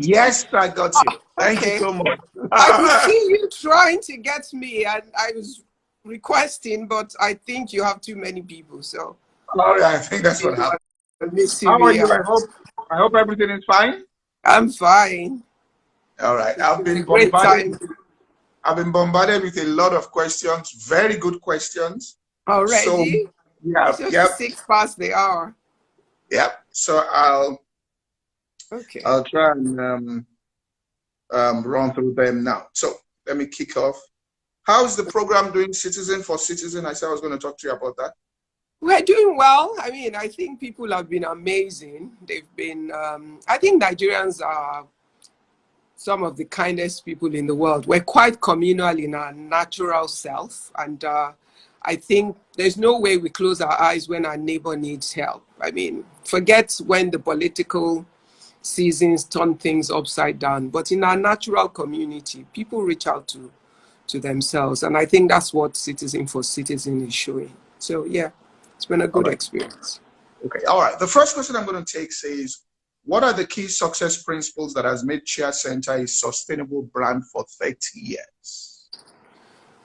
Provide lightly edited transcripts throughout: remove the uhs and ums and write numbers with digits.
Yes, I got you. Thank you Okay. so much. I could see you trying to get me, and I was requesting, but I think you have too many people, so All right, I think that's what happened. missing How are me you? out. I hope everything is fine. I'm fine. All right. It's a great time. I've been bombarded with a lot of questions, very good questions. So Already? yeah, It's just yep, 6 past the hour. yep. So I'll Okay. try and run through them now. So let me kick off. How's the program doing, Citizen for Citizen? I said I was going to talk to you about that. We're doing well. I mean, I think people have been amazing. They've been, I think Nigerians are some of the kindest people in the world. We're quite communal in our natural self. And I think there's no way we close our eyes when our neighbor needs help. I mean, forget when the political seasons turn things upside down. But in our natural community, people reach out to themselves. And I think that's what Citizen for Citizen is showing. So, yeah, it's been a good experience. Okay. All right. The first question I'm going to take says, what are the key success principles that has made Chia Center a sustainable brand for 30 years?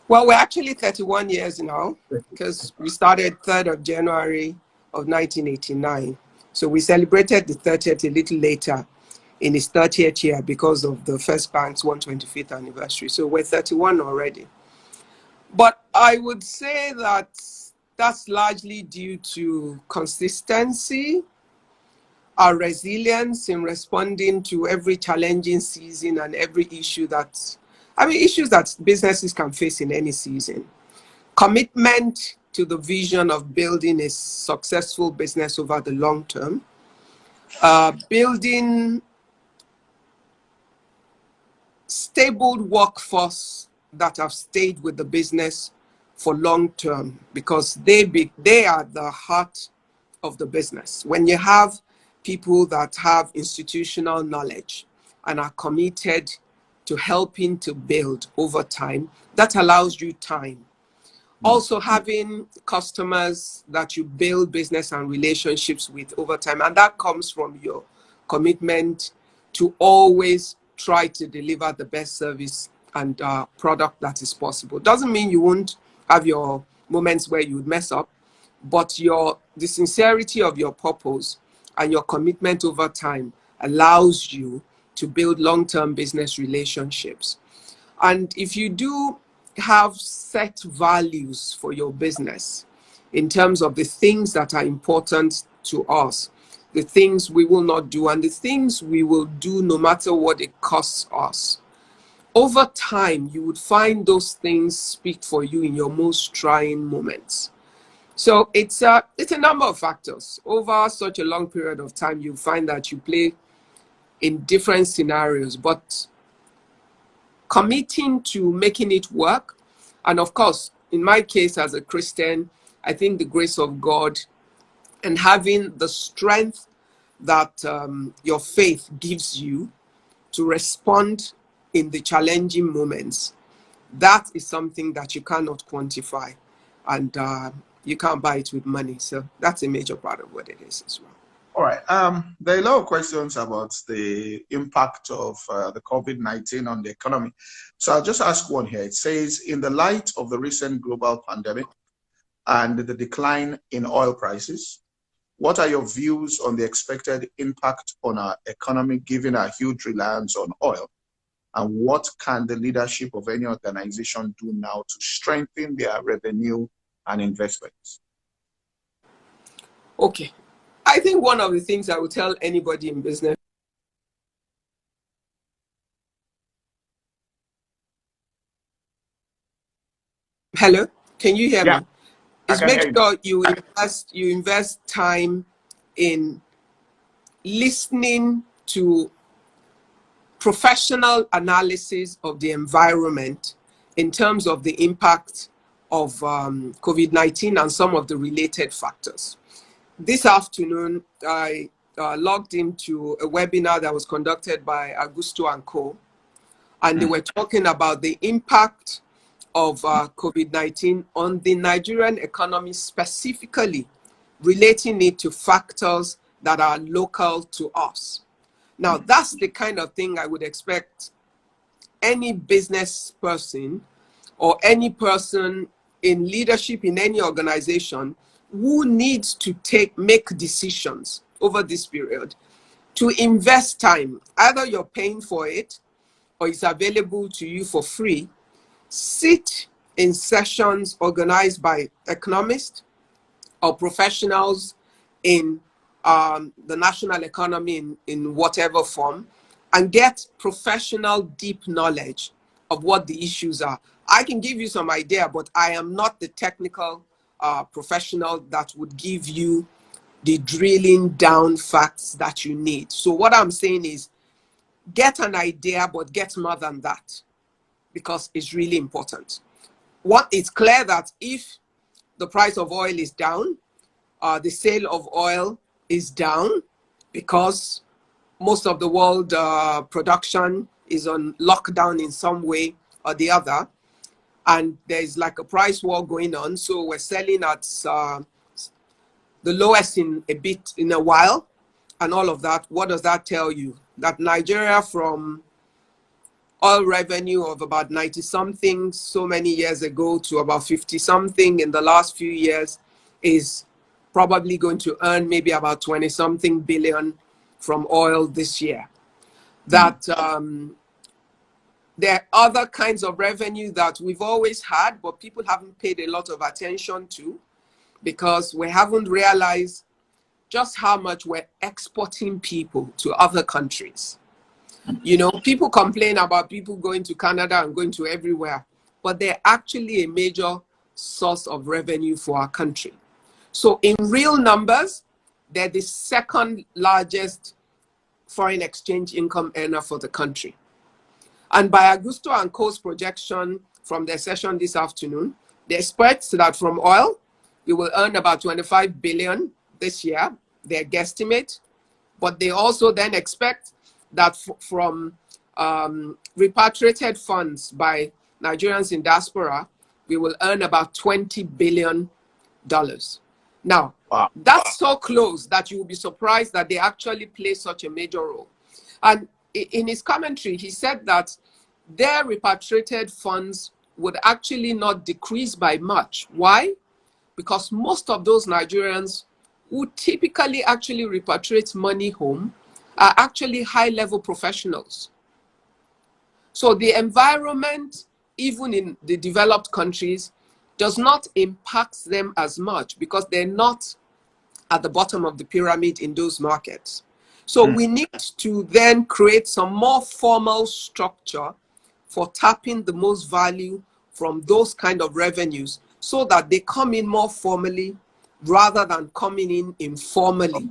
Well, we're actually 31 years now because we started 3rd of January of 1989. So we celebrated the 30th a little later in its 30th year because of the First Bank's 125th anniversary. So we're 31 already. But I would say that that's largely due to consistency, our resilience in responding to every challenging season and every issue issues that businesses can face in any season. Commitment to the vision of building a successful business over the long term. Building stable workforce that have stayed with the business for long term because they are the heart of the business. When you have people that have institutional knowledge and are committed to helping to build over time, that allows you time. Also having customers that you build business and relationships with over time, and that comes from your commitment to always try to deliver the best service and product that is possible. Doesn't mean you won't have your moments where you would mess up, but the sincerity of your purpose and your commitment over time allows you to build long-term business relationships. And if you do have set values for your business in terms of the things that are important to us, the things we will not do, and the things we will do no matter what it costs us, over time, you would find those things speak for you in your most trying moments. So it's a number of factors. Over such a long period of time, you find that you play in different scenarios, but committing to making it work. And of course, in my case as a Christian, I think the grace of God and having the strength that your faith gives you to respond in the challenging moments, that is something that you cannot quantify, and you can't buy it with money. So that's a major part of what it is as well. All right. There are a lot of questions about the impact of the COVID-19 on the economy. So I'll just ask one here. It says, in the light of the recent global pandemic and the decline in oil prices, what are your views on the expected impact on our economy given our huge reliance on oil? And what can the leadership of any organization do now to strengthen their revenue and investments? Okay. I think one of the things I would tell anybody in business. Hello, can you hear me? Is make sure you invest time in listening to professional analysis of the environment in terms of the impact of COVID-19 and some of the related factors. This afternoon, I logged into a webinar that was conducted by Augusto and Co. And they were talking about the impact of COVID-19 on the Nigerian economy, specifically relating it to factors that are local to us. Now, that's the kind of thing I would expect any business person or any person in leadership in any organization who needs to make decisions over this period to invest time. Either you're paying for it or it's available to you for free. Sit in sessions organized by economists or professionals in the national economy in whatever form, and get professional deep knowledge of what the issues are. I can give you some idea, but I am not the technical professional that would give you the drilling down facts that you need. So what I'm saying is get an idea, but get more than that, because it's really important. What is clear that if the price of oil is down, the sale of oil is down because most of the world production is on lockdown in some way or the other. And there's like a price war going on. So we're selling at the lowest in a while and all of that. What does that tell you? That Nigeria, from oil revenue of about 90 something so many years ago to about 50 something in the last few years, is probably going to earn maybe about 20 something billion from oil this year. That there are other kinds of revenue that we've always had, but people haven't paid a lot of attention to, because we haven't realized just how much we're exporting people to other countries. You know, people complain about people going to Canada and going to everywhere, but they're actually a major source of revenue for our country. So in real numbers, they're the second largest foreign exchange income earner for the country. And by Augusto and Co.'s projection from their session this afternoon, they expect that from oil, we will earn about 25 billion this year, their guesstimate. But they also then expect that from repatriated funds by Nigerians in diaspora, we will earn about $20 billion. Now, wow, that's so close that you will be surprised that they actually play such a major role. And in his commentary, he said that their repatriated funds would actually not decrease by much. Why? Because most of those Nigerians who typically actually repatriate money home are actually high-level professionals. So the environment, even in the developed countries, does not impact them as much because they're not at the bottom of the pyramid in those markets. So we need to then create some more formal structure for tapping the most value from those kind of revenues so that they come in more formally rather than coming in informally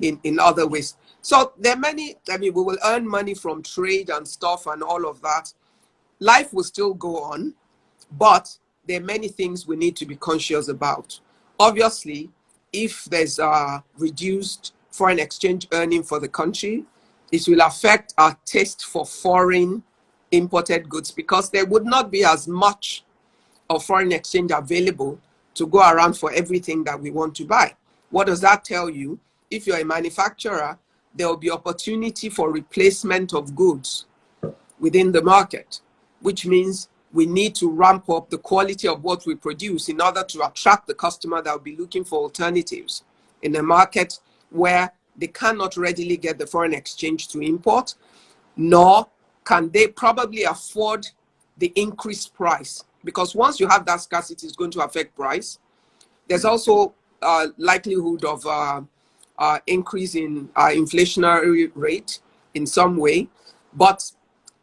in other ways. So there are many, I mean, we will earn money from trade and stuff and all of that. Life will still go on, but there are many things we need to be conscious about. Obviously, if there's a reduced foreign exchange earning for the country, it will affect our taste for foreign imported goods because there would not be as much of foreign exchange available to go around for everything that we want to buy. What does that tell you? If you're a manufacturer, there will be opportunity for replacement of goods within the market, which means we need to ramp up the quality of what we produce in order to attract the customer that will be looking for alternatives in a market where they cannot readily get the foreign exchange to import, nor can they probably afford the increased price. Because once you have that scarcity, it's going to affect price. There's also likelihood of increase in inflationary rate in some way, but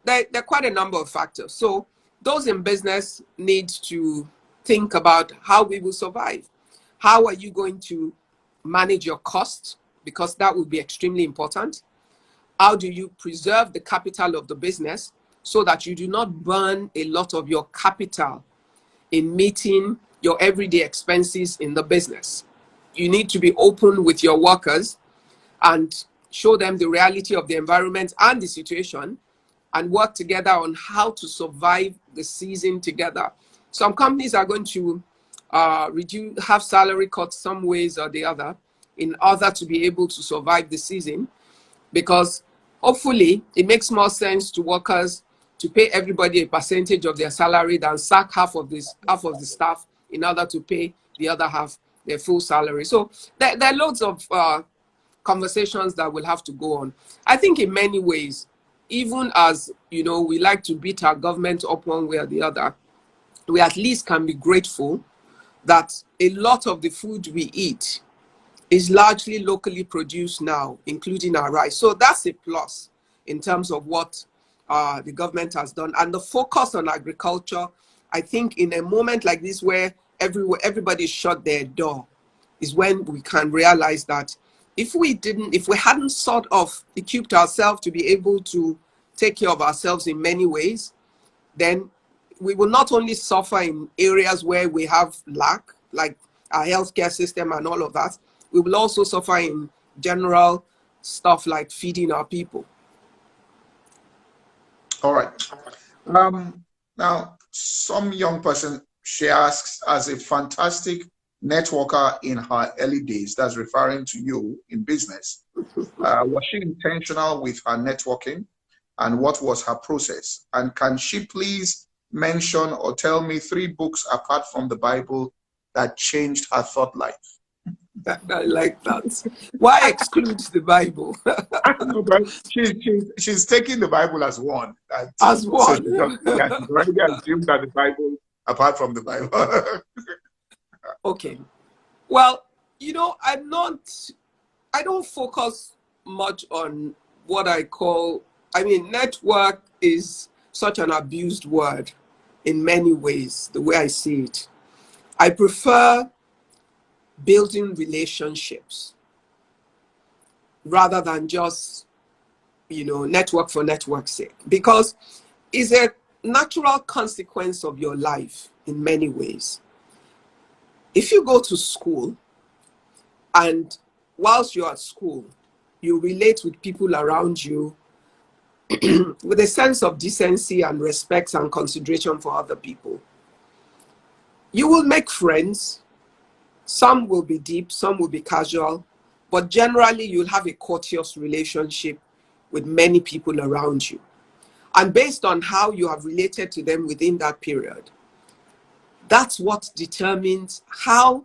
there are quite a number of factors. So those in business need to think about how we will survive. How are you going to manage your costs? Because that will be extremely important. How do you preserve the capital of the business so that you do not burn a lot of your capital in meeting your everyday expenses in the business? You need to be open with your workers and show them the reality of the environment and the situation and work together on how to survive the season together. Some companies are going to have salary cuts some ways or the other in order to be able to survive the season, because hopefully it makes more sense to workers to pay everybody a percentage of their salary than sack half of the staff in order to pay the other half their full salary. So there are loads of conversations that will have to go on. I think in many ways, even as we like to beat our government up one way or the other, we at least can be grateful that a lot of the food we eat is largely locally produced now, including our rice. So that's a plus in terms of what the government has done. And the focus on agriculture, I think in a moment like this where everybody shut their door, is when we can realize that if we hadn't sort of equipped ourselves to be able to take care of ourselves in many ways, then we will not only suffer in areas where we have lack, like our healthcare system and all of that, we will also suffer in general stuff like feeding our people. All right. Now, some young person, she asks, as a fantastic networker in her early days, that's referring to you in business, was she intentional with her networking, and what was her process? And can she please mention or tell me 3 books apart from the Bible that changed her thought life? I like that. Why exclude the Bible? No, but she's taking the Bible as one. As one. So she's already assumed that the Bible, apart from the Bible. Okay. Well, I don't focus much on what I call, network is such an abused word in many ways, the way I see it. I prefer building relationships rather than just, network for network's sake, because it's a natural consequence of your life in many ways. If you go to school and whilst you're at school, you relate with people around you with a sense of decency and respect and consideration for other people, you will make friends. Some will be deep, some will be casual, but generally you'll have a courteous relationship with many people around you. And based on how you have related to them within that period, that's what determines how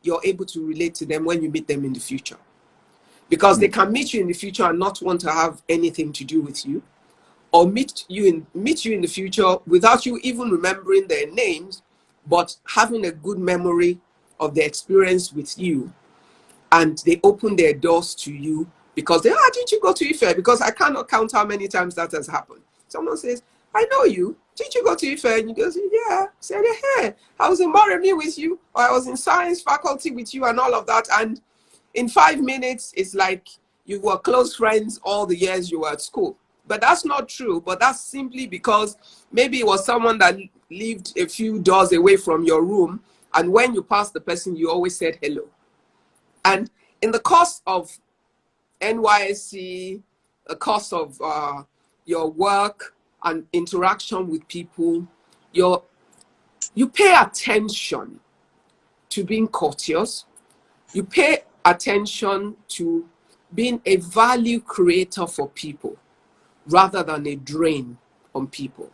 you're able to relate to them when you meet them in the future. Because they can meet you in the future and not want to have anything to do with you, or meet you in the future without you even remembering their names, but having a good memory of their experience with you, and they open their doors to you because didn't you go to Ife? Because I cannot count how many times that has happened. Someone says, I know you. Did you go to Ife? And you go, yeah. I said, hey, I was in Moremi with you, or I was in science faculty with you and all of that. And in 5 minutes, it's like you were close friends all the years you were at school. But that's not true. But that's simply because maybe it was someone that lived a few doors away from your room. And when you passed the person, you always said hello. And in the course of NYSC, the course of your work and interaction with people, you pay attention to being courteous. You pay attention to being a value creator for people rather than a drain on people.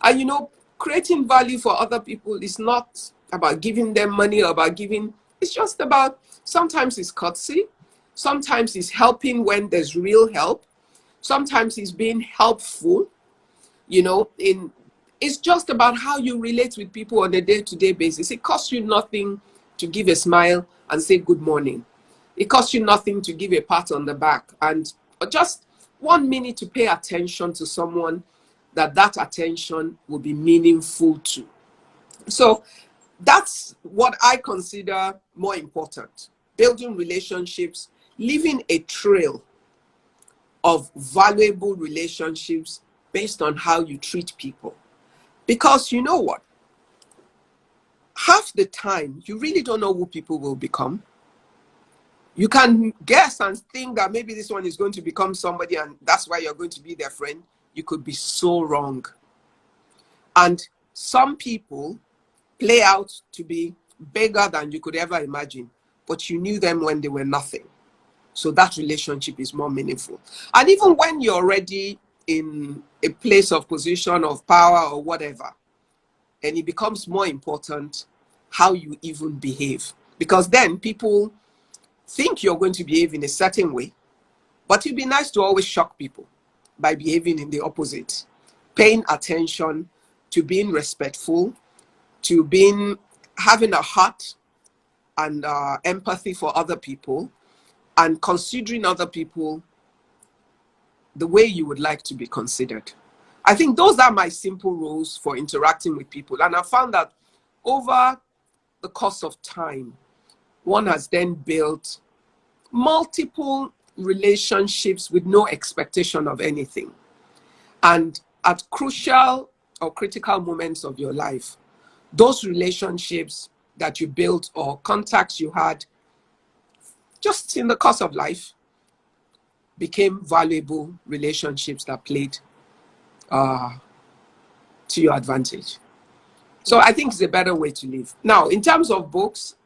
And creating value for other people is not about giving them money or about giving, it's just about, sometimes it's courtesy, sometimes it's helping when there's real help, sometimes it's being helpful, it's just about how you relate with people on a day-to-day basis. It costs you nothing to give a smile and say good morning. It costs you nothing to give a pat on the back and just 1 minute to pay attention to someone that attention will be meaningful to. So that's what I consider more important. Building relationships, leaving a trail of valuable relationships based on how you treat people. Because you know what? Half the time, you really don't know who people will become. You can guess and think that maybe this one is going to become somebody and that's why you're going to be their friend. You could be so wrong. And some people play out to be bigger than you could ever imagine, but you knew them when they were nothing. So that relationship is more meaningful. And even when you're already in a place of position of power or whatever, and it becomes more important how you even behave. Because then people think you're going to behave in a certain way, but it'd be nice to always shock people by behaving in the opposite, paying attention to being respectful, to having a heart and empathy for other people, and considering other people the way you would like to be considered. I think those are my simple rules for interacting with people. And I found that over the course of time, one has then built multiple relationships with no expectation of anything. And at crucial or critical moments of your life, those relationships that you built or contacts you had just in the course of life became valuable relationships that played to your advantage. So I think it's a better way to live. Now, in terms of books,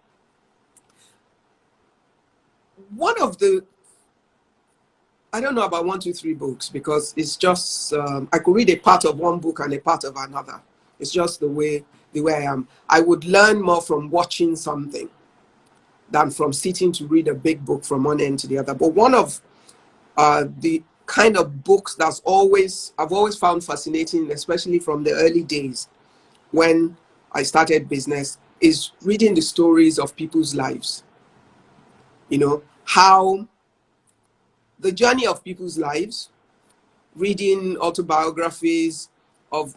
I don't know about 1, 2, 3 books, because it's just, I could read a part of one book and a part of another. It's just the way I am. I would learn more from watching something than from sitting to read a big book from one end to the other. But one of the kind of books I've always found fascinating, especially from the early days when I started business, is reading the stories of people's lives. You know, how the journey of people's lives, reading autobiographies of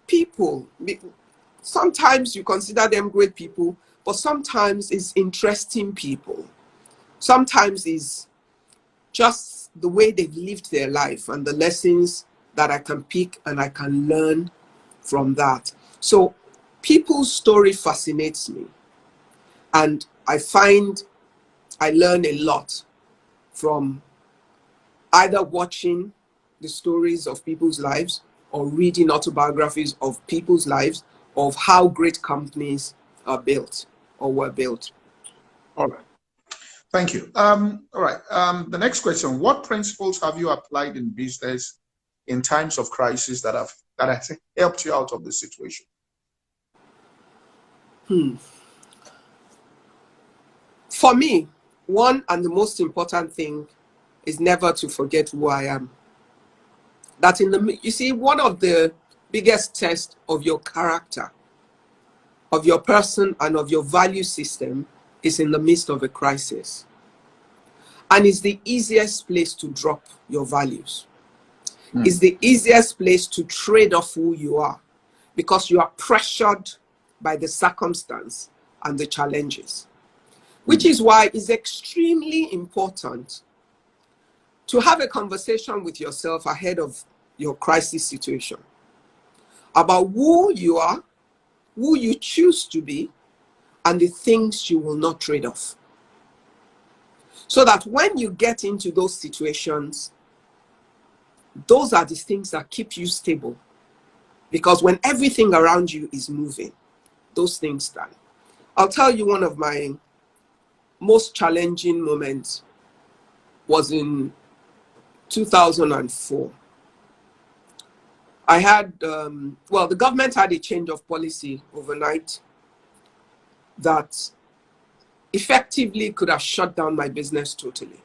people. Sometimes you consider them great people, but sometimes it's interesting people. Sometimes it's just the way they've lived their life and the lessons that I can pick and I can learn from that. So people's story fascinates me. And I find I learn a lot from either watching the stories of people's lives or reading autobiographies of people's lives, of how great companies are built or were built. All right. Thank you. All right. The next question: what principles have you applied in business in times of crisis that have helped you out of the situation? For me, one and the most important thing is never to forget who I am. That you see, one of the biggest tests of your character, of your person, and of your value system is in the midst of a crisis. And it's the easiest place to drop your values. It's the easiest place to trade off who you are, because you are pressured by the circumstance and the challenges. Which is why it's extremely important to have a conversation with yourself ahead of your crisis situation about who you are, who you choose to be, and the things you will not trade off. So that when you get into those situations, those are the things that keep you stable. Because when everything around you is moving, those things stand. I'll tell you, one of my most challenging moments was in 2004. I had, the government had a change of policy overnight that effectively could have shut down my business totally.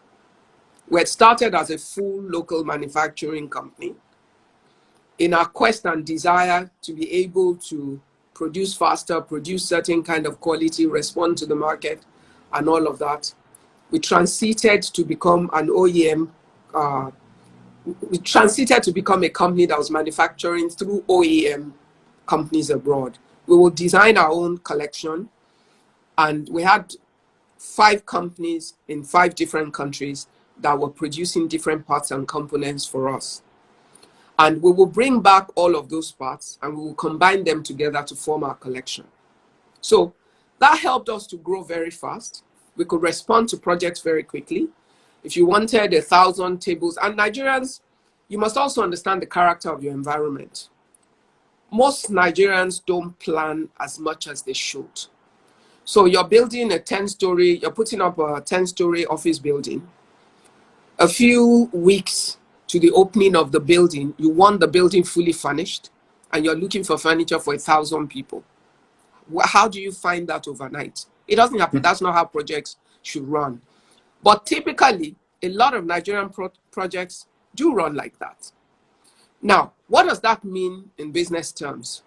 We had started as a full local manufacturing company. In our quest and desire to be able to produce faster, produce certain kind of quality, respond to the market, and all of that, we transited to become an OEM. We transited to become a company that was manufacturing through OEM companies abroad. We will design our own collection, and we had 5 companies in 5 different countries that were producing different parts and components for us. And we will bring back all of those parts and we will combine them together to form our collection. So that helped us to grow very fast. We could respond to projects very quickly. If you wanted 1,000 tables, and Nigerians, you must also understand the character of your environment. Most Nigerians don't plan as much as they should. So you're building a 10-story, you're putting up a 10-story office building. A few weeks to the opening of the building, you want the building fully furnished, and you're looking for furniture for 1,000 people. How do you find that overnight? It doesn't happen. That's not how projects should run. But typically, a lot of Nigerian projects do run like that. Now, what does that mean in business terms?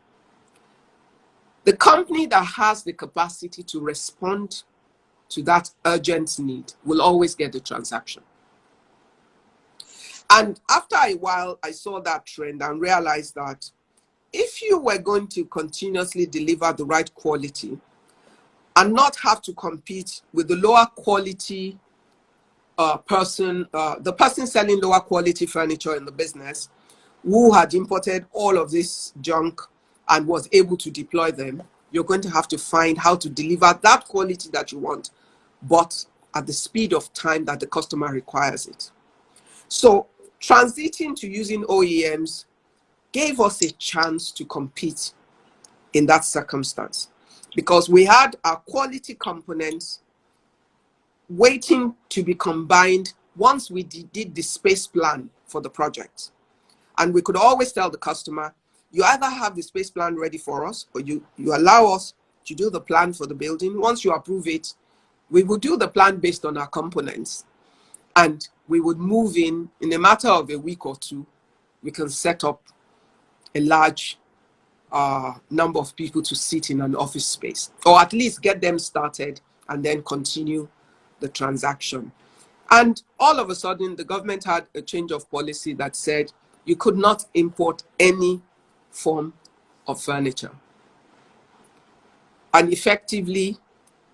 The company that has the capacity to respond to that urgent need will always get the transaction. And after a while, I saw that trend and realized that if you were going to continuously deliver the right quality and not have to compete with the lower quality person, the person selling lower quality furniture in the business, who had imported all of this junk and was able to deploy them, you're going to have to find how to deliver that quality that you want, but at the speed of time that the customer requires it. So transiting to using OEMs gave us a chance to compete in that circumstance, because we had our quality components waiting to be combined once we did the space plan for the project. And we could always tell the customer, you either have the space plan ready for us, or you allow us to do the plan for the building. Once you approve it, we will do the plan based on our components. And we would move in a matter of a week or two, we can set up a large number of people to sit in an office space, or at least get them started and then continue the transaction. And all of a sudden, the government had a change of policy that said you could not import any form of furniture. And effectively,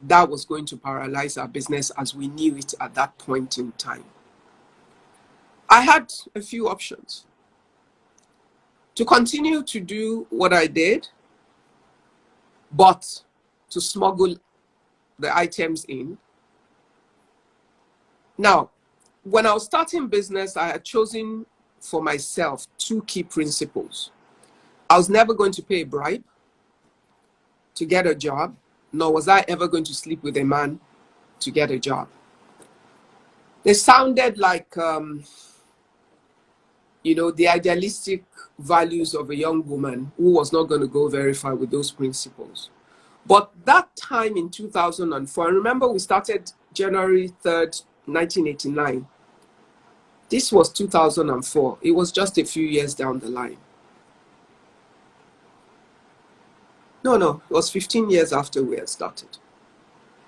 that was going to paralyze our business as we knew it at that point in time. I had a few options. To continue to do what I did, but to smuggle the items in. Now, when I was starting business, I had chosen for myself two key principles. I was never going to pay a bribe to get a job, nor was I ever going to sleep with a man to get a job. They sounded like, the idealistic values of a young woman who was not going to go very far with those principles. But that time in 2004, I remember we started January 3rd, 1989. This was 2004. It was just a few years down the line. No, it was 15 years after we had started.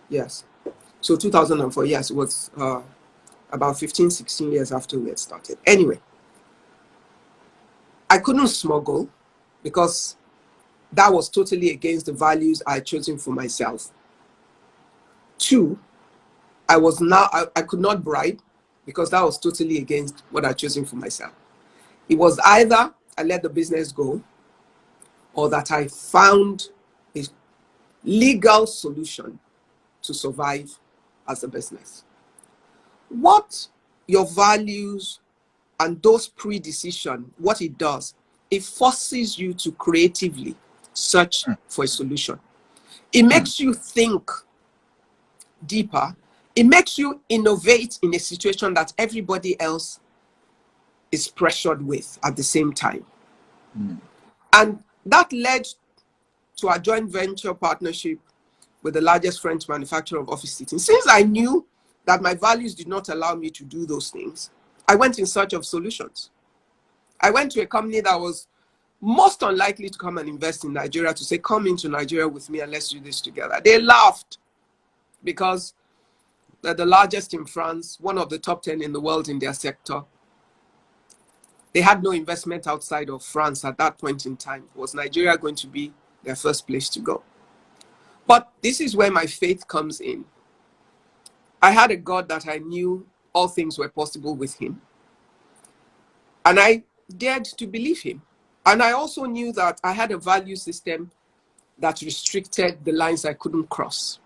Yes. So 2004, yes, it was about 15, 16 years after we had started. Anyway, I couldn't smuggle because that was totally against the values I had chosen for myself. Two, I could not bribe because that was totally against what I had chosen for myself. It was either I let the business go or that I found a legal solution to survive as a business. What your values and those pre-decision, what it does, it forces you to creatively search for a solution. It makes you think deeper. It makes you innovate in a situation that everybody else is pressured with at the same time. And that led to a joint venture partnership with the largest French manufacturer of office seating. Since I knew that my values did not allow me to do those things, I went in search of solutions. I went to a company that was most unlikely to come and invest in Nigeria to say, come into Nigeria with me and let's do this together. They laughed because they're the largest in France, one of the top 10 in the world in their sector. They had no investment outside of France at that point in time. Was Nigeria going to be their first place to go? But this is where my faith comes in. I had a God that I knew all things were possible with him. And I dared to believe him. And I also knew that I had a value system that restricted the lines I couldn't cross.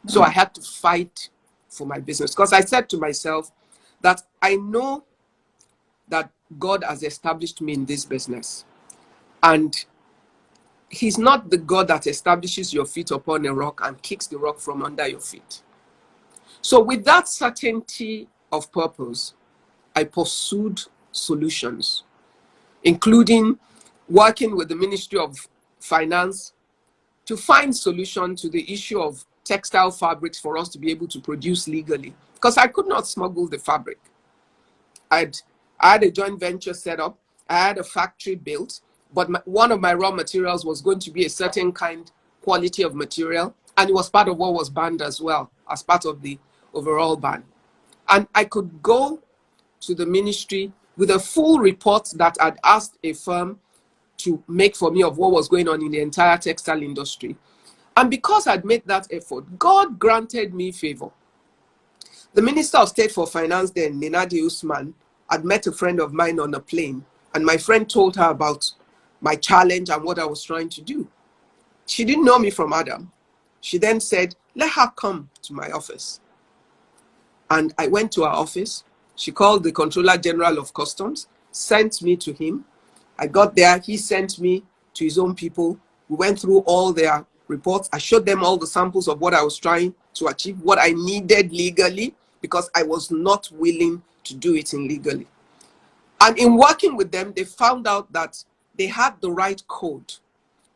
So I had to fight for my business, because I said to myself that I know that God has established me in this business. And He's not the God that establishes your feet upon a rock and kicks the rock from under your feet. So with that certainty of purpose, I pursued solutions, including working with the Ministry of Finance to find solution to the issue of textile fabrics for us to be able to produce legally, because I could not smuggle the fabric. I had a joint venture set up. I had a factory built, but one of my raw materials was going to be a certain quality of material, and it was part of what was banned as well, as part of the overall ban. And I could go to the ministry with a full report that I'd asked a firm to make for me of what was going on in the entire textile industry. And because I'd made that effort, God granted me favor. The Minister of State for Finance then, Ninadi Usman, had met a friend of mine on a plane, and my friend told her about my challenge and what I was trying to do. She didn't know me from Adam. She then said, let her come to my office. And I went to her office. She called the Controller General of Customs, sent me to him. I got there, he sent me to his own people. We went through all their reports. I showed them all the samples of what I was trying to achieve, what I needed legally, because I was not willing to do it illegally. And in working with them, they found out that they had the right code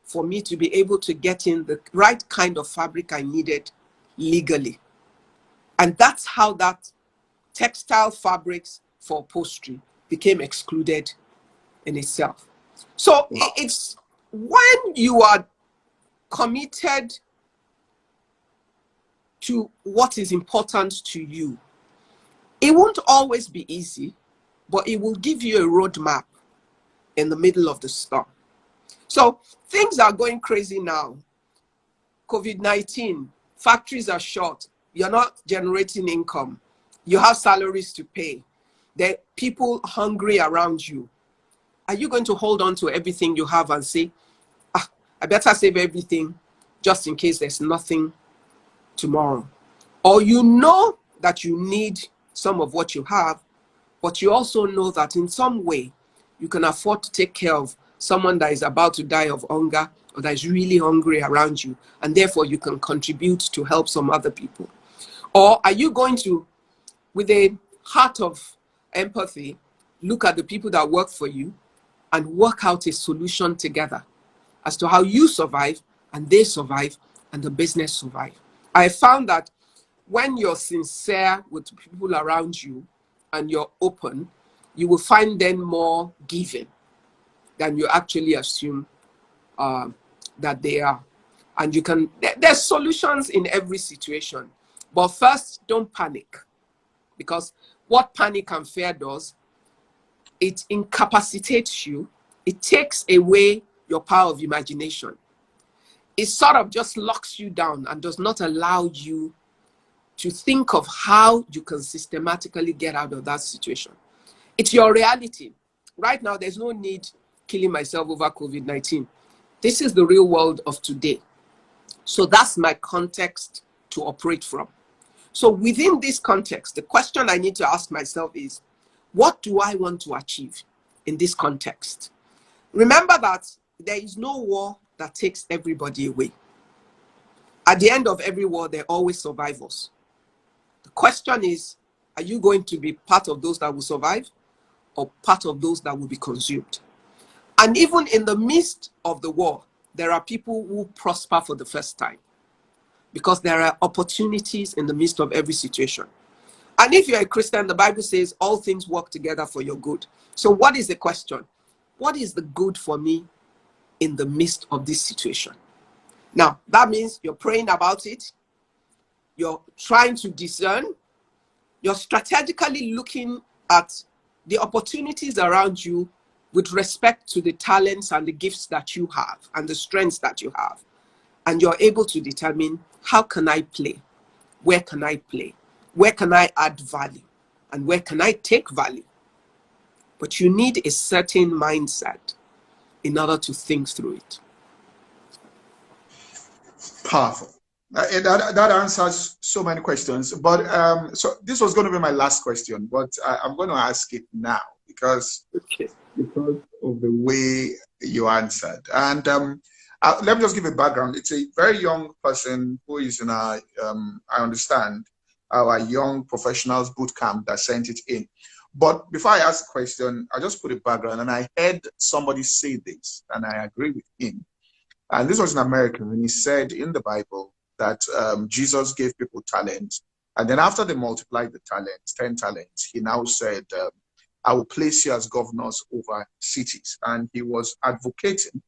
for me to be able to get in the right kind of fabric I needed legally. And that's how that textile fabrics for upholstery became excluded in itself. So it's when you are committed to what is important to you, it won't always be easy, but it will give you a roadmap in the middle of the storm. So things are going crazy now. COVID-19, factories are short. You're not generating income. You have salaries to pay. There are people hungry around you. Are you going to hold on to everything you have and say, I better save everything just in case there's nothing tomorrow? Or you know that you need some of what you have, but you also know that in some way you can afford to take care of someone that is about to die of hunger or that is really hungry around you, and therefore you can contribute to help some other people? Or are you going to, with a heart of empathy, look at the people that work for you and work out a solution together as to how you survive and they survive and the business survive? I found that when you're sincere with people around you and you're open, you will find them more giving than you actually assume that they are. And you can, there's solutions in every situation. But first, don't panic. Because what panic and fear does, it incapacitates you. It takes away your power of imagination. It sort of just locks you down and does not allow you to think of how you can systematically get out of that situation. It's your reality. Right now, there's no need killing myself over COVID-19. This is the real world of today. So that's my context to operate from. So within this context, the question I need to ask myself is, what do I want to achieve in this context? Remember that there is no war that takes everybody away. At the end of every war, there are always survivors. The question is, are you going to be part of those that will survive or part of those that will be consumed? And even in the midst of the war, there are people who prosper for the first time, because there are opportunities in the midst of every situation. And if you're a Christian, the Bible says all things work together for your good. So what is the question? What is the good for me in the midst of this situation? Now, that means you're praying about it. You're trying to discern. You're strategically looking at the opportunities around you with respect to the talents and the gifts that you have and the strengths that you have. And you're able to determine, how can I play? Where can I play? Where can I add value? And where can I take value? But you need a certain mindset in order to think through it. Powerful. That answers so many questions. But so this was going to be my last question, but I'm going to ask it now because of the way you answered. And Let me just give a background. It's a very young person who is in our, I understand, our young professionals boot camp that sent it in. But before I ask the question, I just put a background, and I heard somebody say this, and I agree with him. And this was an American, and he said in the Bible that Jesus gave people talents. And then after they multiplied the talents, 10 talents, he now said, I will place you as governors over cities. And he was advocating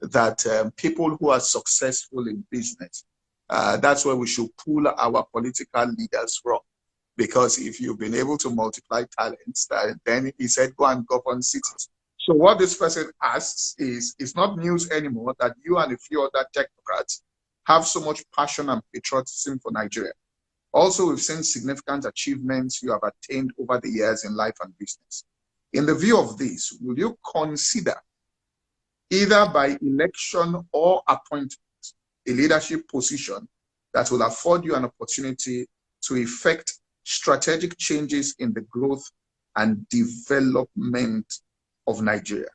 that people who are successful in business, that's where we should pull our political leaders from. Because if you've been able to multiply talents, then he said, go and govern cities. So what this person asks is, it's not news anymore that you and a few other technocrats have so much passion and patriotism for Nigeria. Also, we've seen significant achievements you have attained over the years in life and business. In the view of this, will you consider, either by election or appointment, a leadership position that will afford you an opportunity to effect strategic changes in the growth and development of Nigeria?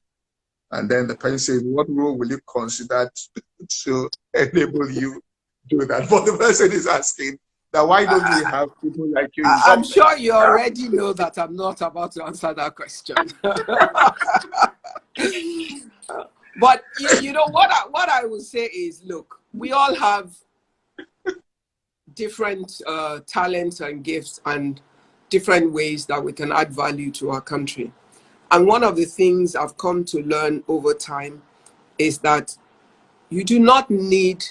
And then the person says, what role will you consider to enable you do that? But the person is asking that why don't we have people like you in I'm government? sure you already know that I'm not about to answer that question. But you know what I would say is, look, we all have different talents and gifts and different ways that we can add value to our country. And one of the things I've come to learn over time is that you do not need,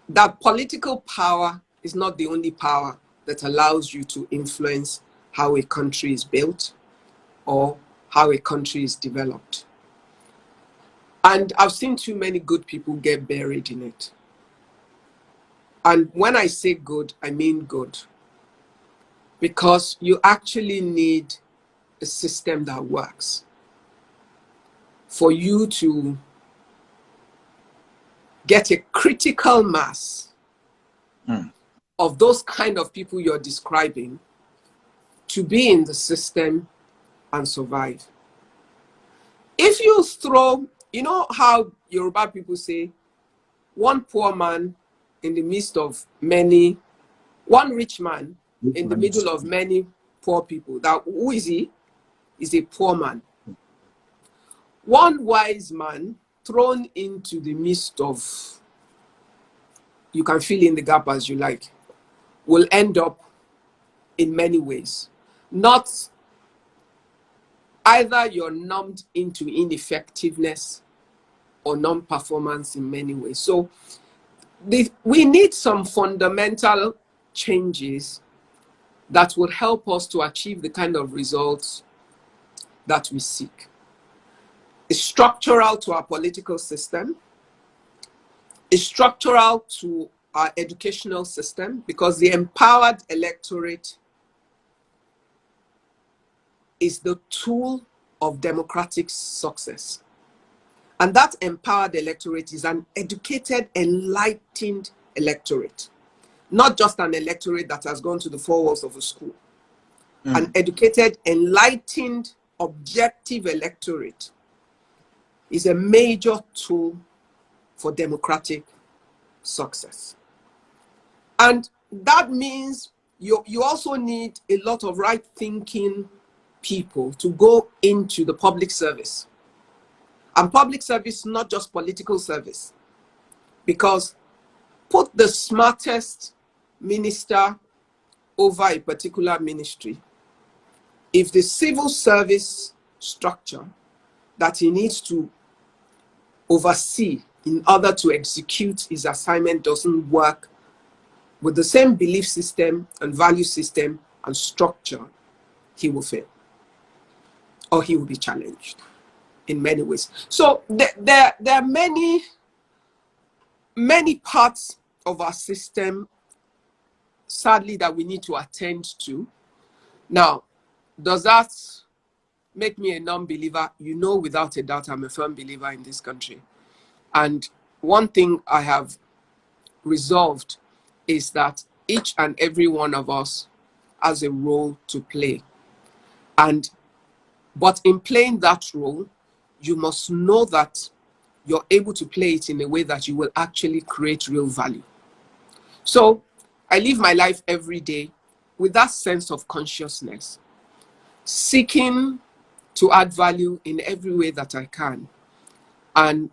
that political power is not the only power that allows you to influence how a country is built or how a country is developed. And I've seen too many good people get buried in it. And when I say good, I mean good. Because you actually need a system that works for you to get a critical mass of those kind of people you're describing to be in the system and survive. If you throw, you know how Yoruba people say, one poor man in the midst of many, one rich man in the middle of many poor people. That who is he? Is a poor man. One wise man thrown into the midst of, you can fill in the gap as you like, will end up in many ways. Not either you're numbed into ineffectiveness or non-performance in many ways. So we need some fundamental changes that would help us to achieve the kind of results that we seek. It's structural to our political system. It's structural to our educational system, because the empowered electorate is the tool of democratic success. And that empowered electorate is an educated, enlightened electorate. Not just an electorate that has gone to the four walls of a school. An educated, enlightened, objective electorate is a major tool for democratic success. And that means you also need a lot of right-thinking people to go into the public service. And public service, not just political service. Because put the smartest minister over a particular ministry, if the civil service structure that he needs to oversee in order to execute his assignment doesn't work with the same belief system and value system and structure, he will fail, or he will be challenged in many ways. So there are many parts of our system, sadly, that we need to attend to. Now, does that make me a non-believer? You know, without a doubt, I'm a firm believer in this country. And one thing I have resolved is that each and every one of us has a role to play. But in playing that role, you must know that you're able to play it in a way that you will actually create real value. So I live my life every day with that sense of consciousness, seeking to add value in every way that I can, and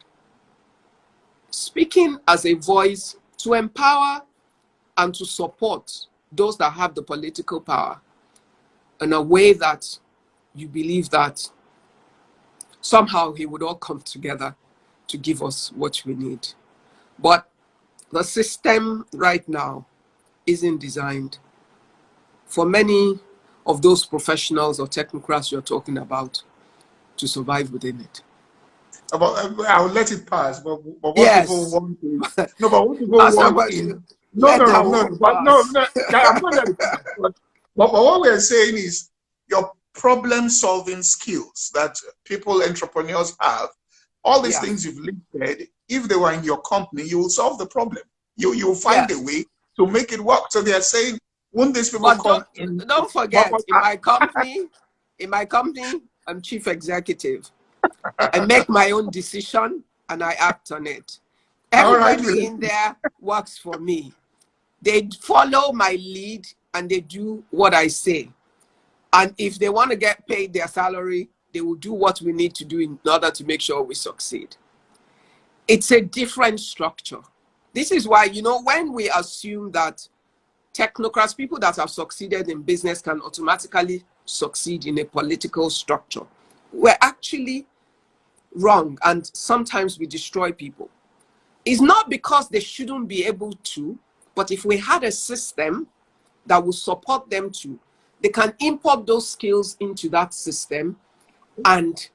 speaking as a voice to empower and to support those that have the political power in a way that you believe that somehow he would all come together to give us what we need. But the system right now isn't designed for many of those professionals or technocrats you're talking about to survive within it. I'll let it pass, but what people Yes. want is no, but what people Pastor, want but is you no, let no, that no, no, one no, but no, pass. no, I'm going to let it pass. But what we're saying is your problem-solving skills that people, entrepreneurs have, all these Yeah. things you've listed, if they were in your company, you will solve the problem. You'll find a Yes. way to make it work. So they are saying, won't these people But come in? don't forget, in my company, I'm chief executive. I make my own decision and I act on it. All right, Everybody in there works for me. They follow my lead and they do what I say. And if they want to get paid their salary, they will do what we need to do in order to make sure we succeed. It's a different structure. This is why, when we assume that technocrats, people that have succeeded in business, can automatically succeed in a political structure, we're actually wrong. And sometimes we destroy people. It's not because they shouldn't be able to, but if we had a system that will support them to, they can import those skills into that system and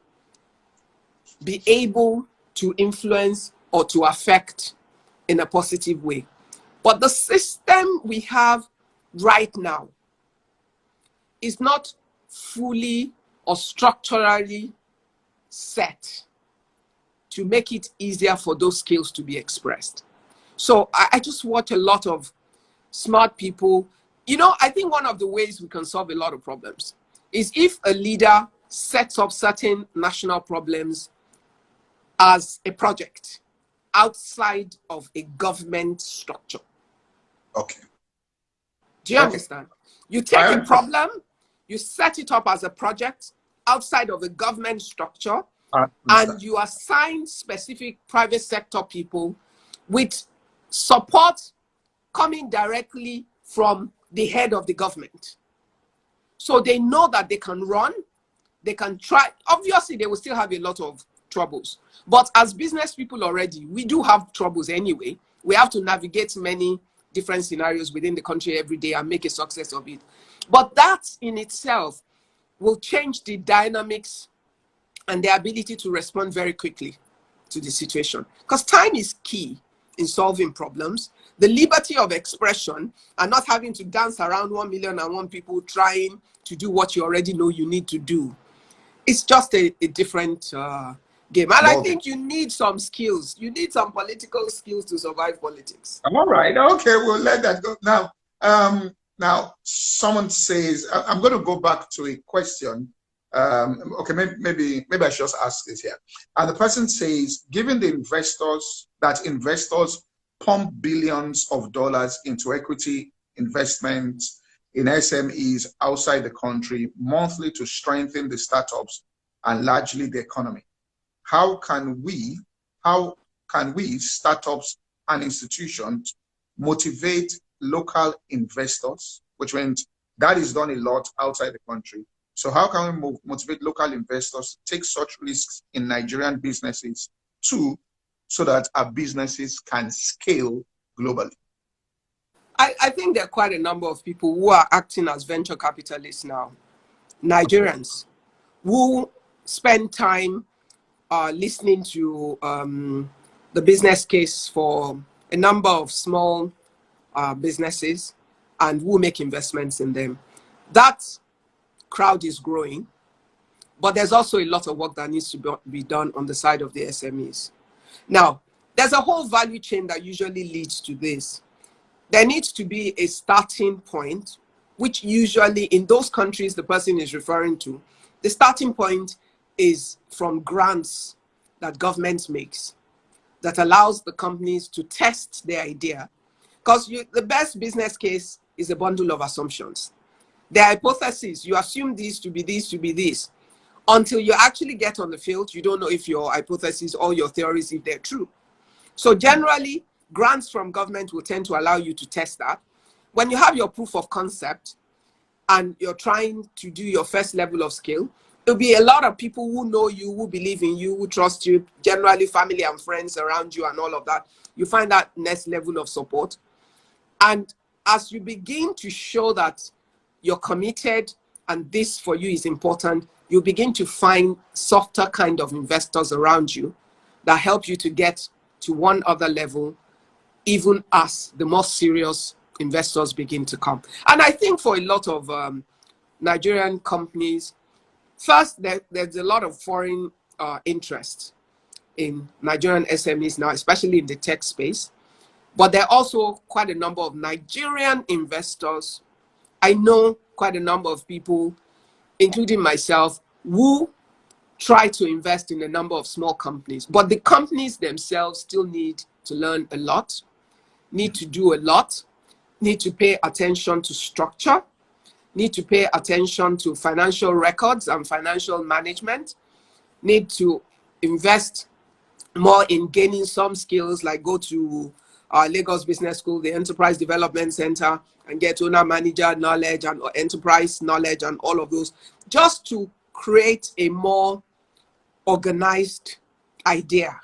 be able to influence or to affect in a positive way. But the system we have right now is not fully or structurally set to make it easier for those skills to be expressed. So I just watch a lot of smart people. I think one of the ways we can solve a lot of problems is if a leader sets up certain national problems as a project outside of a government structure. Okay. Do you understand? You take a problem, you set it up as a project outside of a government structure, and you assign specific private sector people with support coming directly from the head of the government. So they know that they can run, they can try. Obviously, they will still have a lot of troubles. But as business people already, we do have troubles anyway. We have to navigate many different scenarios within the country every day and make a success of it. But that in itself will change the dynamics and the ability to respond very quickly to the situation. Because time is key in solving problems. The liberty of expression and not having to dance around 1,000,001 people trying to do what you already know you need to do. It's just a different game. And I think you need some skills. You need some political skills to survive politics. All right. Okay, we'll let that go. Now someone says, I'm going to go back to a question. Okay, maybe I should just ask this here. And the person says, given the investors pump billions of dollars into equity investments in SMEs outside the country monthly to strengthen the startups and largely the economy, how can we, startups and institutions, motivate local investors, which means that is done a lot outside the country. So how can we motivate local investors to take such risks in Nigerian businesses too, so that our businesses can scale globally? I think there are quite a number of people who are acting as venture capitalists now, Nigerians, who spend time listening to the business case for a number of small businesses and who make investments in them. That crowd is growing, but there's also a lot of work that needs to be done on the side of the SMEs. Now, there's a whole value chain that usually leads to this. There needs to be a starting point, which usually in those countries the person is referring to, the starting point is from grants that government makes. that allows the companies to test their idea. Because the best business case is a bundle of assumptions. The hypothesis, you assume this to be this to be this. Until you actually get on the field, you don't know if your hypothesis or your theories, if they're true. So generally, grants from government will tend to allow you to test that. When you have your proof of concept and you're trying to do your first level of skill, there'll be a lot of people who know you, who believe in you, who trust you, generally family and friends around you and all of that. You find that next level of support. And as you begin to show that you're committed and this for you is important, you begin to find softer kind of investors around you that help you to get to one other level, even as the more serious investors begin to come. And I think for a lot of Nigerian companies, first, there's a lot of foreign interest in Nigerian SMEs now, especially in the tech space. But there are also quite a number of Nigerian investors. I know quite a number of people, including myself, who try to invest in a number of small companies. But the companies themselves still need to learn a lot, need to do a lot, need to pay attention to structure, need to pay attention to financial records and financial management, need to invest more in gaining some skills, like go to Lagos Business School, the Enterprise Development Center, and get owner manager knowledge and enterprise knowledge and all of those, just to create a more organized idea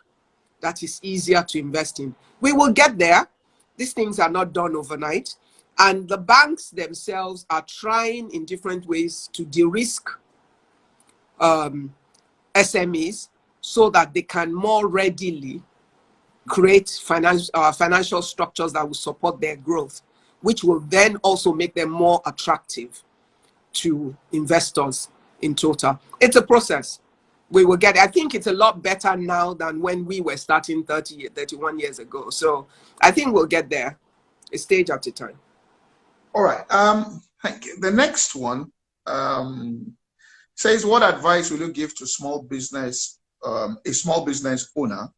that is easier to invest in. We will get there. These things are not done overnight. And the banks themselves are trying in different ways to de-risk SMEs so that they can more readily create financial structures that will support their growth, which will then also make them more attractive to investors in total. It's a process. We will get it. I think it's a lot better now than when we were starting 31 years ago. So I think we'll get there, a stage at a time. All right. Thank you. The next one says, what advice will you give to a small business owner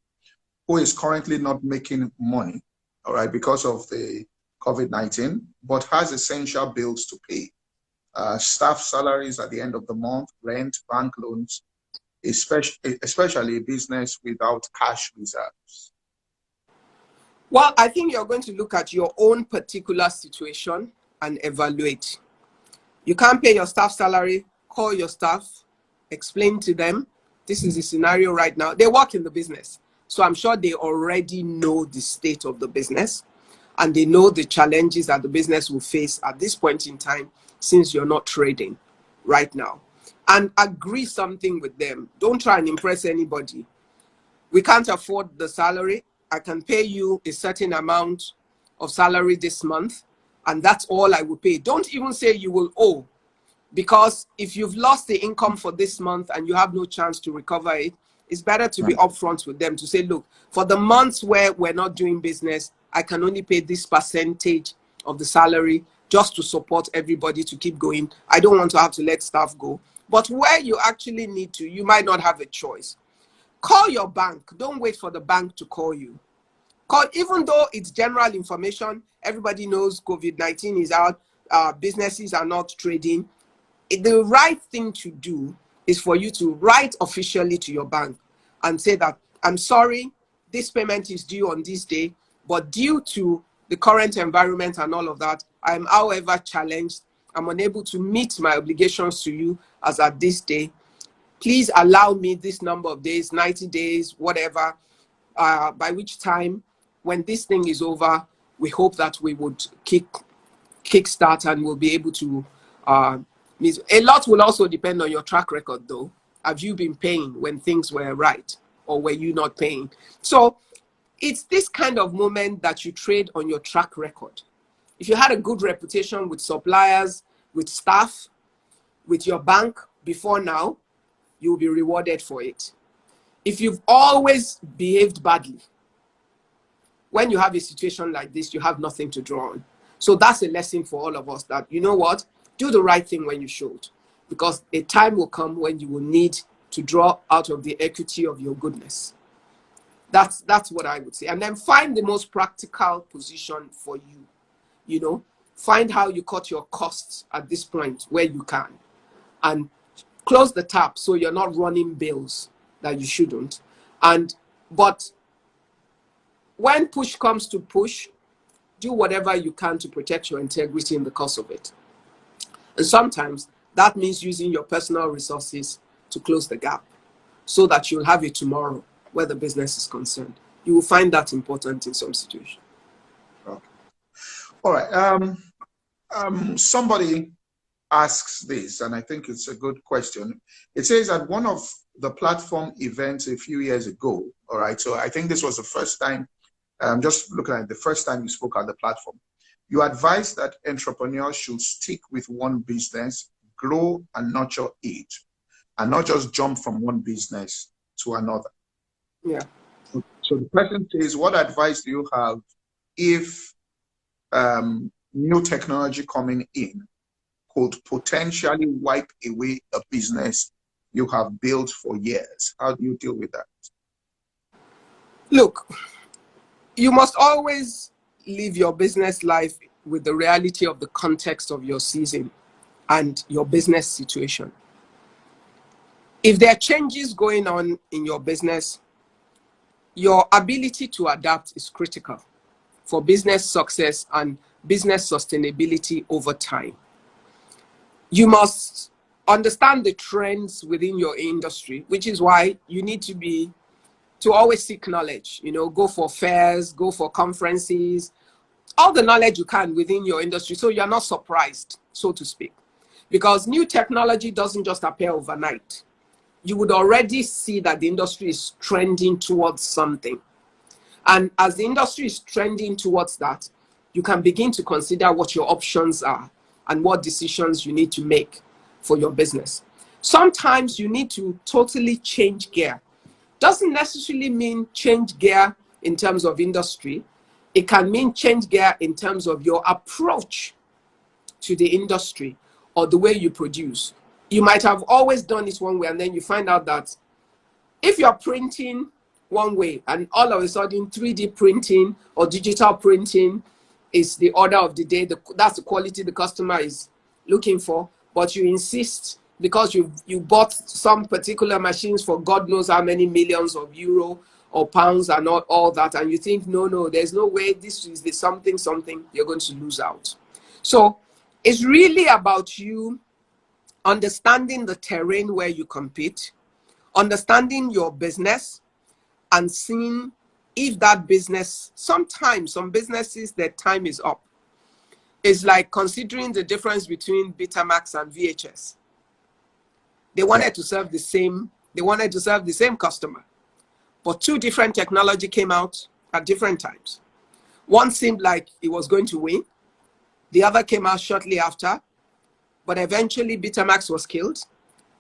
who is currently not making money, all right, because of the COVID-19, but has essential bills to pay, staff salaries at the end of the month, rent, bank loans, especially a business without cash reserves? Well, I think you're going to look at your own particular situation and evaluate. You can't pay your staff salary, call your staff, explain to them, this is the scenario right now. They work in the business. So I'm sure they already know the state of the business and they know the challenges that the business will face at this point in time, since you're not trading right now. And agree something with them. Don't try and impress anybody. We can't afford the salary. I can pay you a certain amount of salary this month, and that's all I will pay. Don't even say you will owe, because if you've lost the income for this month and you have no chance to recover it, it's better to be upfront with them to say, look, for the months where we're not doing business, I can only pay this percentage of the salary just to support everybody to keep going. I don't want to have to let staff go. But where you actually need to, you might not have a choice. Call your bank. Don't wait for the bank to call you. Call, even though it's general information, everybody knows COVID-19 is out, businesses are not trading. The right thing to do is for you to write officially to your bank and say that, I'm sorry, this payment is due on this day, but due to the current environment and all of that, I'm however challenged. I'm unable to meet my obligations to you as at this day. Please allow me this number of days, 90 days, whatever, by which time, when this thing is over, we hope that we would kickstart and we'll be able to a lot will also depend on your track record, though. Have you been paying when things were right, or were you not paying? So it's this kind of moment that you trade on your track record. If you had a good reputation with suppliers, with staff, with your bank before now, you'll be rewarded for it. If you've always behaved badly, when you have a situation like this, you have nothing to draw on. So that's a lesson for all of us, that, you know what, do the right thing when you should, because a time will come when you will need to draw out of the equity of your goodness. That's what I would say. And then find the most practical position for you. You know, find how you cut your costs at this point where you can, and close the tap so you're not running bills that you shouldn't. But when push comes to push, do whatever you can to protect your integrity in the course of it. And sometimes that means using your personal resources to close the gap so that you'll have a tomorrow where the business is concerned. You will find that important in some situations. Okay. All right. Somebody asks this, and I think it's a good question. It says at one of the platform events a few years ago, all right, so I think this was the first time, just looking at the first time you spoke at the platform, you advised that entrepreneurs should stick with one business, grow and nurture it, and not just jump from one business to another. Yeah. So the question says, what advice do you have if new technology coming in could potentially wipe away a business you have built for years? How do you deal with that? Look, you must always live your business life with the reality of the context of your season and your business situation. If there are changes going on in your business, your ability to adapt is critical for business success and business sustainability over time. You must understand the trends within your industry, which is why you need to always seek knowledge. You know, go for fairs, go for conferences, all the knowledge you can within your industry, so you're not surprised, so to speak. Because new technology doesn't just appear overnight. You would already see that the industry is trending towards something. And as the industry is trending towards that, you can begin to consider what your options are and what decisions you need to make for your business. Sometimes you need to totally change gear. Doesn't necessarily mean change gear in terms of industry. It can mean change gear in terms of your approach to the industry or the way you produce. You might have always done it one way, and then you find out that if you're printing one way and all of a sudden 3D printing or digital printing is the order of the day, that's the quality the customer is looking for, but you insist because you bought some particular machines for God knows how many millions of euro or pounds and all that, and you think, no, there's no way this is the something, you're going to lose out. So it's really about you understanding the terrain where you compete, understanding your business, and seeing if that business, sometimes some businesses, their time is up. It's like considering the difference between Betamax and VHS. They wanted to serve the same customer, but two different technology came out at different times. One seemed like it was going to win. The other came out shortly after, but eventually Betamax was killed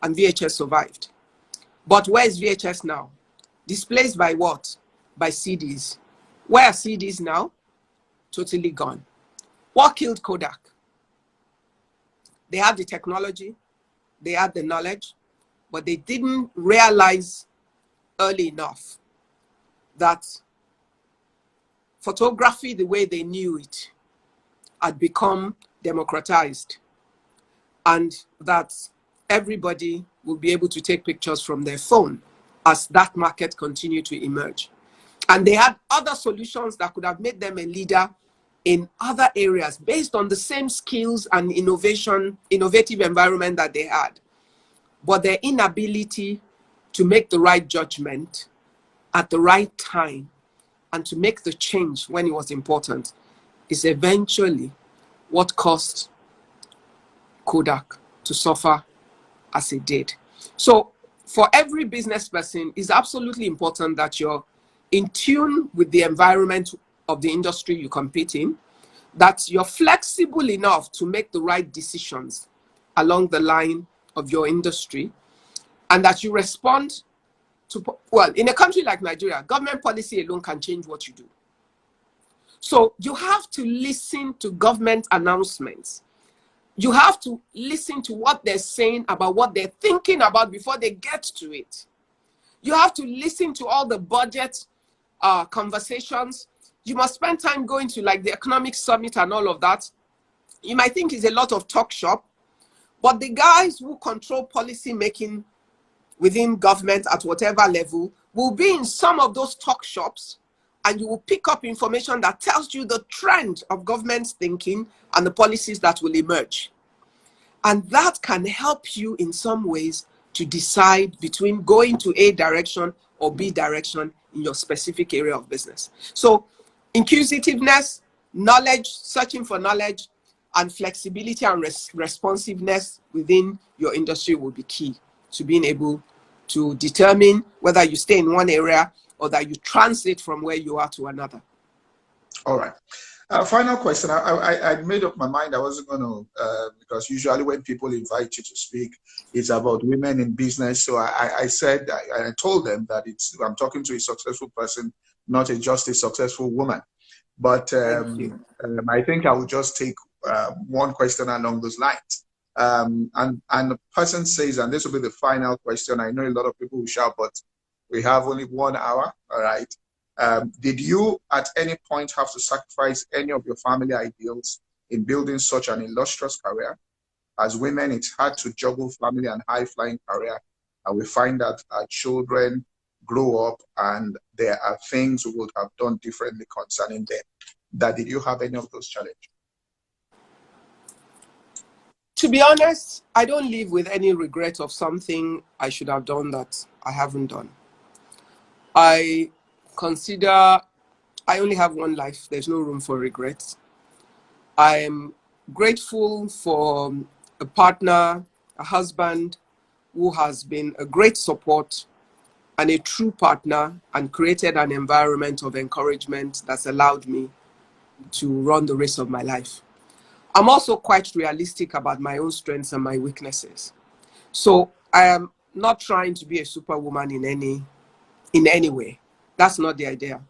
and VHS survived. But where is VHS now? Displaced by what? By CDs. Where are CDs now? Totally gone. What killed Kodak? They had the technology, they had the knowledge, but they didn't realize early enough that photography, the way they knew it, had become democratized, and that everybody will be able to take pictures from their phone as that market continued to emerge. And they had other solutions that could have made them a leader in other areas based on the same skills and innovative environment that they had. But their inability to make the right judgment at the right time and to make the change when it was important is eventually what caused Kodak to suffer as it did. So for every business person, it's absolutely important that you're in tune with the environment of the industry you compete in, that you're flexible enough to make the right decisions along the line of your industry, and that you respond to, well, in a country like Nigeria, government policy alone can change what you do. So you have to listen to government announcements. You have to listen to what they're saying about what they're thinking about before they get to it. You have to listen to all the budget conversations. You must spend time going to like the economic summit and all of that. You might think it's a lot of talk shop, but the guys who control policy making within government at whatever level will be in some of those talk shops, and you will pick up information that tells you the trend of government's thinking and the policies that will emerge. And that can help you in some ways to decide between going to A direction or B direction in your specific area of business. So inquisitiveness, knowledge, searching for knowledge, and flexibility and responsiveness within your industry will be key to being able to determine whether you stay in one area or that you transit from where you are to another. All right. Final question. I made up my mind I wasn't going to, because usually when people invite you to speak, it's about women in business. So I said, I told them that I'm talking to a successful person, not just a successful woman. But I think I will just take one question along those lines. And the person says, and this will be the final question. I know a lot of people will shout, but we have only 1 hour. All right. Did you at any point have to sacrifice any of your family ideals in building such an illustrious career? As women, it's hard to juggle family and high-flying career. And we find that our children grow up and there are things we would have done differently concerning them. Did you have any of those challenges? To be honest, I don't live with any regret of something I should have done that I haven't done. I consider I only have one life. There's no room for regrets. I'm grateful for a partner, a husband who has been a great support and a true partner and created an environment of encouragement that's allowed me to run the race of my life. I'm also quite realistic about my own strengths and my weaknesses. So I am not trying to be a superwoman in any way. That's not the idea.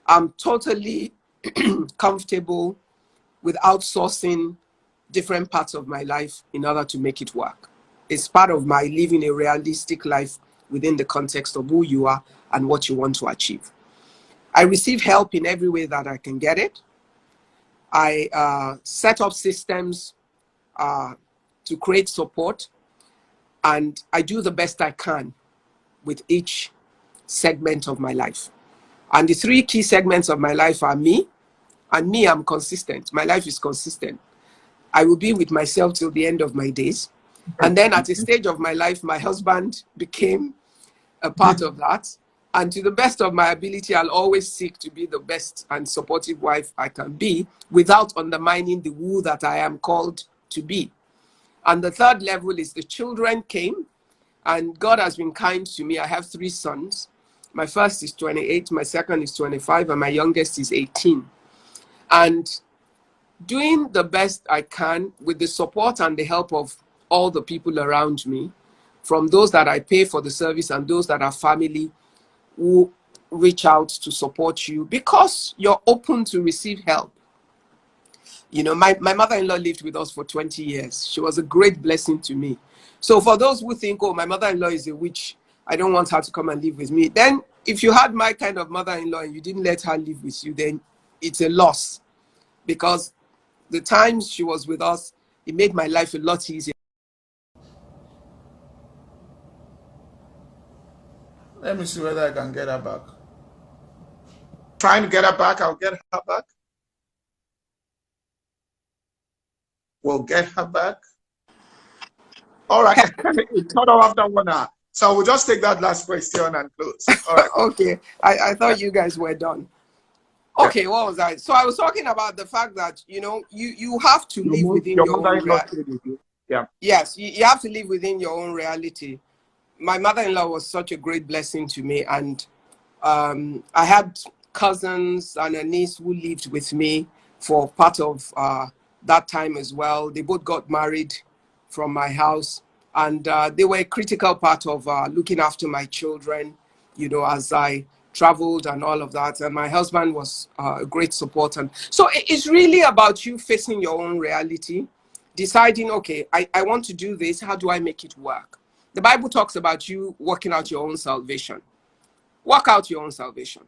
I'm totally comfortable with outsourcing different parts of my life in order to make it work. It's part of my living a realistic life within the context of who you are and what you want to achieve. I receive help in every way that I can get it. I set up systems to create support, and I do the best I can with each segment of my life. And the 3 key segments of my life are me, and me, I'm consistent. My life is consistent. I will be with myself till the end of my days. And then at a stage of my life, my husband became a part of that. And to the best of my ability, I'll always seek to be the best and supportive wife I can be without undermining the who that I am called to be. And the 3rd level is the children came, and God has been kind to me. I have 3 sons. My first is 28, my second is 25, and my youngest is 18. And doing the best I can with the support and the help of all the people around me, from those that I pay for the service and those that are family, who reach out to support you because you're open to receive help. You know, my mother-in-law lived with us for 20 years. She was a great blessing to me. So for those who think, oh, my mother-in-law is a witch, I don't want her to come and live with me. Then if you had my kind of mother-in-law and you didn't let her live with you, then it's a loss. Because the times she was with us, it made my life a lot easier. Let me see whether I can get her back. Trying to get her back, I'll get her back. We'll get her back. All right. It's not all after 1 hour. So we'll just take that last question and close. All right. Okay. I thought you guys were done. Okay, yeah. What was I? So I was talking about the fact that, you know, you have to live within your own reality. Yeah. Yes, you have to live within your own reality. My mother-in-law was such a great blessing to me, and I had cousins and a niece who lived with me for part of that time as well. They both got married from my house, and they were a critical part of looking after my children, you know, as I traveled and all of that. And my husband was a great support. And so it's really about you facing your own reality, deciding, okay, I want to do this. How do I make it work? The Bible talks about you working out your own salvation. Work out your own salvation.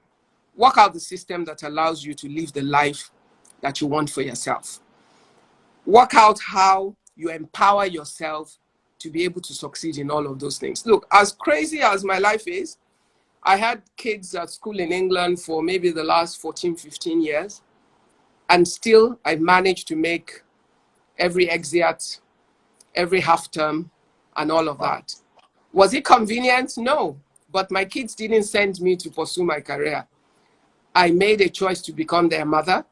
work out the system that allows you to live the life that you want for yourself. Work out how you empower yourself to be able to succeed in all of those things. Look, as crazy as my life is, I had kids at school in England for maybe the last 14, 15 years. And still, I managed to make every exit, every half term, and all of that. Was it convenient? No. But my kids didn't send me to pursue my career. I made a choice to become their mother.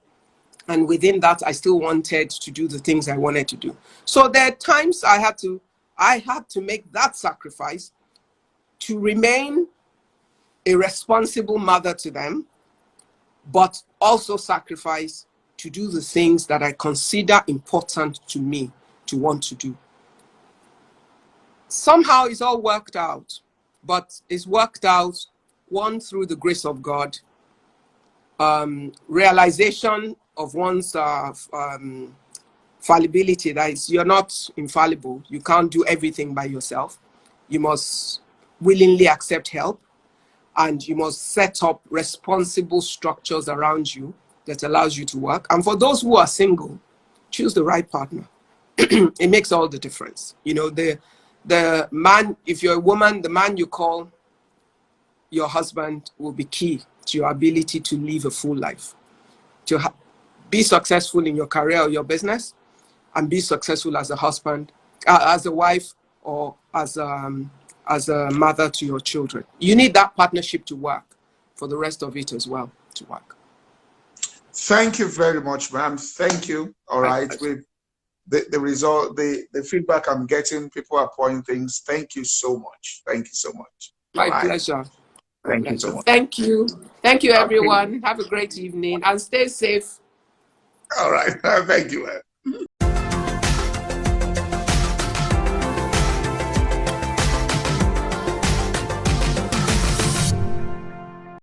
And within that, I still wanted to do the things I wanted to do. So there are times I had to make that sacrifice to remain a responsible mother to them, but also sacrifice to do the things that I consider important to me to want to do. Somehow it's all worked out, but it's worked out, one, through the grace of God, realization of one's fallibility, that is, you're not infallible. You can't do everything by yourself. You must willingly accept help, and you must set up responsible structures around you that allows you to work. And for those who are single, choose the right partner. It makes all the difference. You know, the man, if you're a woman, the man you call your husband will be key to your ability to live a full life, to be successful in your career or your business, and be successful as a husband, as a wife, or as a mother to your children. You need that partnership to work for the rest of it as well to work. Thank you very much, ma'am. Thank you. All right. With the result, the feedback I'm getting, people are pointing things. Thank you so much. Thank you so much. My pleasure. Thank you so much. Thank you. Thank you, everyone. Have a great evening and stay safe. All right. Thank you, ma'am.